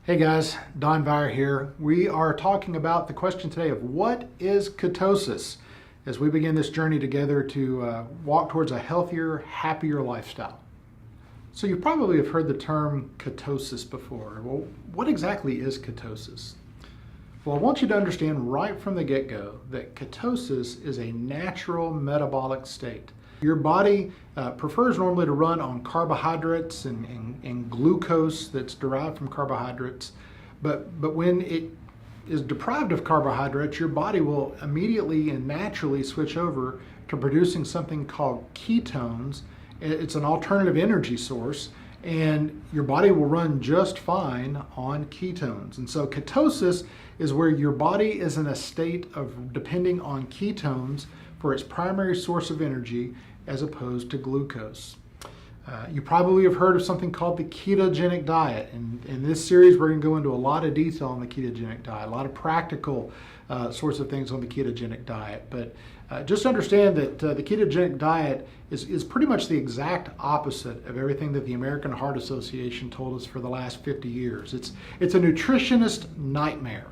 Hey guys, Don Vire here. We are talking about the question today of what is ketosis as we begin this journey together to walk towards a healthier, happier lifestyle. So you probably have heard the term ketosis before. Well, what exactly is ketosis? Well, I want you to understand right from the get-go that ketosis is a natural metabolic state. Your body prefers normally to run on carbohydrates and glucose that's derived from carbohydrates, but when it is deprived of carbohydrates, your body will immediately and naturally switch over to producing something called ketones. It's an alternative energy source, and your body will run just fine on ketones. And so ketosis is where your body is in a state of depending on ketones for its primary source of energy as opposed to glucose. You probably have heard of something called the ketogenic diet. And in this series, we're going to go into a lot of detail on the ketogenic diet, a lot of practical sorts of things on the ketogenic diet. But just understand that the ketogenic diet is pretty much the exact opposite of everything that the American Heart Association told us for the last 50 years. It's a nutritionist nightmare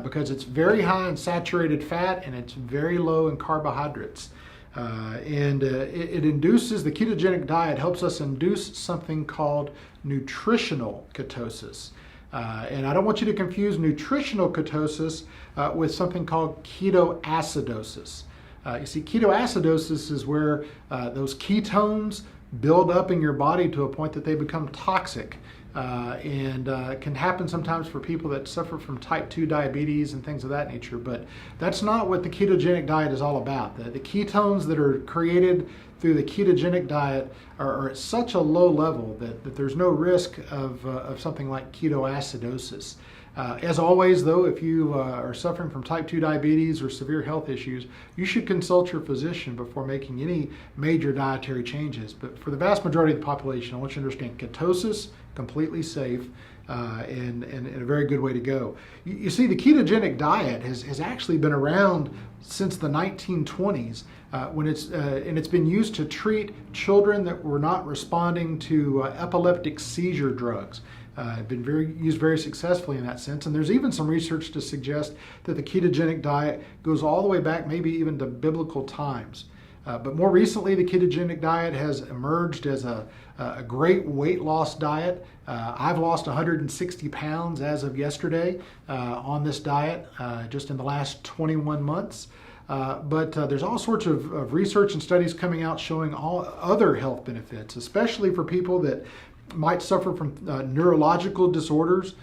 because it's very high in saturated fat and it's very low in carbohydrates. It induces, the ketogenic diet helps us induce something called nutritional ketosis. And I don't want you to confuse nutritional ketosis with something called ketoacidosis. You see, ketoacidosis is where those ketones build up in your body to a point that they become toxic. And can happen sometimes for people that suffer from type 2 diabetes and things of that nature. But that's not what the ketogenic diet is all about. The ketones that are created through the ketogenic diet are at such a low level that there's no risk of something like ketoacidosis. As always, though, if you are suffering from type 2 diabetes or severe health issues, you should consult your physician before making any major dietary changes. But for the vast majority of the population, I want you to understand ketosis, completely safe, and a very good way to go. You see, the ketogenic diet has actually been around since the 1920s when it's been used to treat children that were not responding to epileptic seizure drugs. Been used very successfully in that sense. And there's even some research to suggest that the ketogenic diet goes all the way back, maybe even to biblical times. But more recently, the ketogenic diet has emerged as a great weight loss diet. I've lost 160 pounds as of yesterday on this diet, just in the last 21 months. But there's all sorts of research and studies coming out showing all other health benefits, especially for people that might suffer from neurological disorders,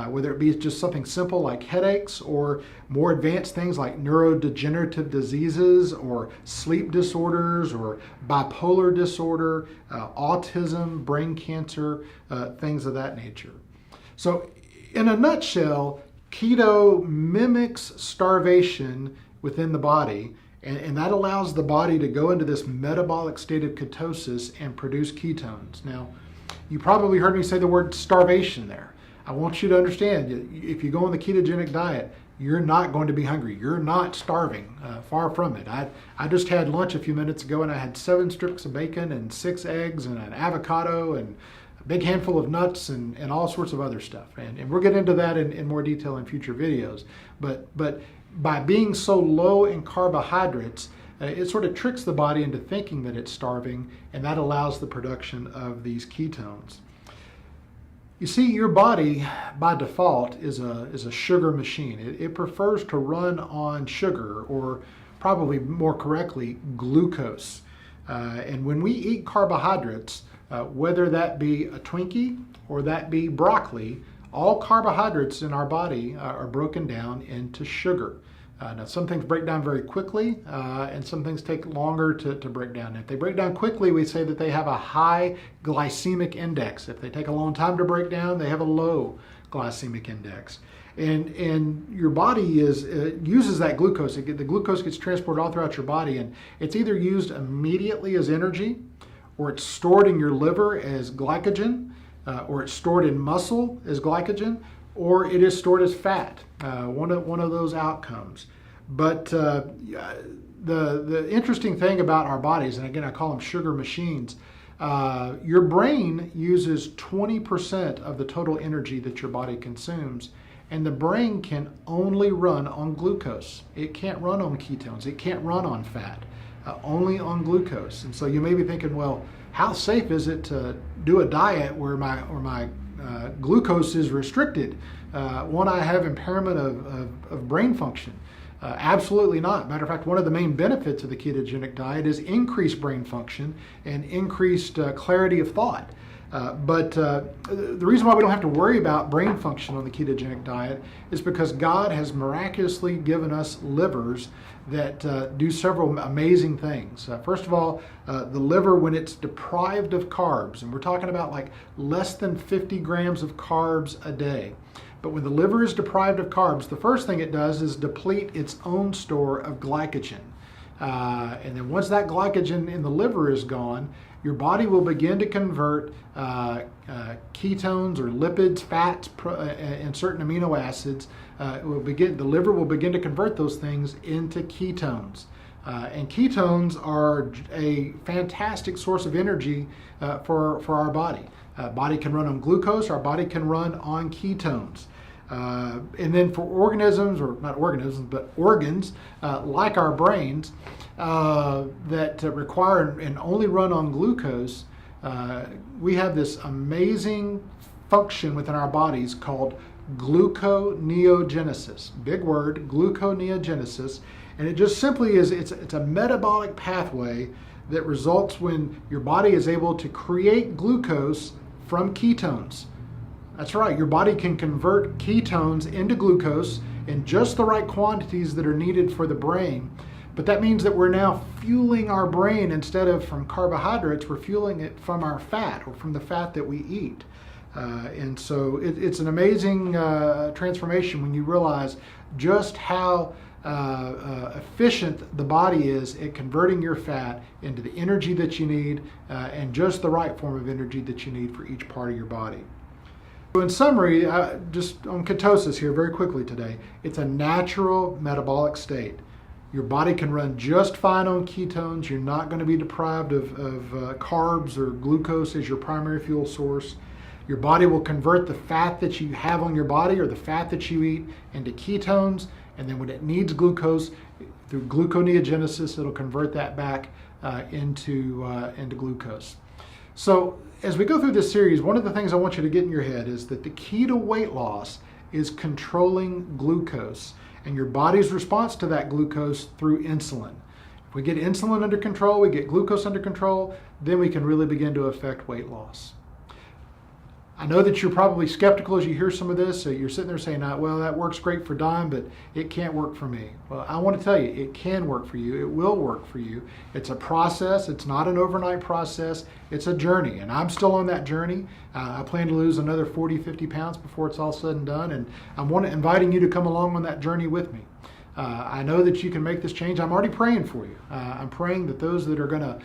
whether it be just something simple like headaches or more advanced things like neurodegenerative diseases or sleep disorders or bipolar disorder, autism, brain cancer, things of that nature. So in a nutshell, keto mimics starvation within the body, and that allows the body to go into this metabolic state of ketosis and produce ketones. Now, you probably heard me say the word starvation there. I want you to understand, if you go on the ketogenic diet, you're not going to be hungry. You're not starving, far from it. I just had lunch a few minutes ago and I had 7 strips of bacon and 6 eggs and an avocado and a big handful of nuts and all sorts of other stuff. And we'll get into that in more detail in future videos. But by being so low in carbohydrates, it sort of tricks the body into thinking that it's starving, and that allows the production of these ketones. You see, your body, by default, is a sugar machine. It prefers to run on sugar, or probably more correctly, glucose. And when we eat carbohydrates, whether that be a Twinkie or that be broccoli, all carbohydrates in our body are broken down into sugar. Now, some things break down very quickly, and some things take longer to break down. If they break down quickly, we say that they have a high glycemic index. If they take a long time to break down, they have a low glycemic index. And your body uses that glucose. The glucose gets transported all throughout your body, and it's either used immediately as energy, or it's stored in your liver as glycogen, or it's stored in muscle as glycogen, or it is stored as fat, one of those outcomes. But the interesting thing about our bodies, and again I call them sugar machines, Your brain uses 20% of the total energy that your body consumes, and the brain can only run on glucose. It can't run on ketones. It can't run on fat, only on glucose. And so you may be thinking, well, how safe is it to do a diet where my glucose is restricted? Won't I have impairment of brain function? Absolutely not. Matter of fact, one of the main benefits of the ketogenic diet is increased brain function and increased clarity of thought. But the reason why we don't have to worry about brain function on the ketogenic diet is because God has miraculously given us livers that do several amazing things. First of all, the liver, when it's deprived of carbs, and we're talking about like less than 50 grams of carbs a day. But when the liver is deprived of carbs, the first thing it does is deplete its own store of glycogen. And then once that glycogen in the liver is gone, your body will begin to convert ketones or lipids, fats, and certain amino acids. The liver will begin to convert those things into ketones. And ketones are a fantastic source of energy for our body. Body can run on glucose, our body can run on ketones. And then for organisms, or not organisms, but organs like our brains that require and only run on glucose, we have this amazing function within our bodies called gluconeogenesis. Big word, gluconeogenesis. And it just simply is, it's a metabolic pathway that results when your body is able to create glucose from ketones. That's right, your body can convert ketones into glucose in just the right quantities that are needed for the brain. But that means that we're now fueling our brain instead of from carbohydrates, we're fueling it from our fat or from the fat that we eat. And so it's an amazing transformation when you realize just how efficient the body is at converting your fat into the energy that you need and just the right form of energy that you need for each part of your body. So in summary, just on ketosis here very quickly today, it's a natural metabolic state. Your body can run just fine on ketones. You're not going to be deprived of carbs or glucose as your primary fuel source. Your body will convert the fat that you have on your body or the fat that you eat into ketones. And then when it needs glucose, through gluconeogenesis, it'll convert that back into glucose. So as we go through this series, one of the things I want you to get in your head is that the key to weight loss is controlling glucose and your body's response to that glucose through insulin. If we get insulin under control, we get glucose under control, then we can really begin to affect weight loss. I know that you're probably skeptical as you hear some of this. So you're sitting there saying, well, that works great for Don, but it can't work for me. Well, I want to tell you, it can work for you. It will work for you. It's a process. It's not an overnight process. It's a journey, and I'm still on that journey. I plan to lose another 40, 50 pounds before it's all said and done, and I'm inviting you to come along on that journey with me. I know that you can make this change. I'm already praying for you. I'm praying that those that are going to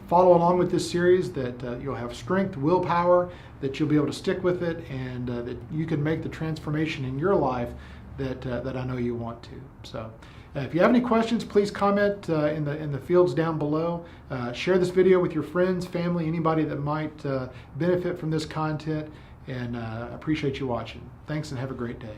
follow along with this series, that you'll have strength, willpower, that you'll be able to stick with it, and that you can make the transformation in your life that I know you want to. So if you have any questions, please comment in the fields down below. Share this video with your friends, family, anybody that might benefit from this content, and I appreciate you watching. Thanks and have a great day.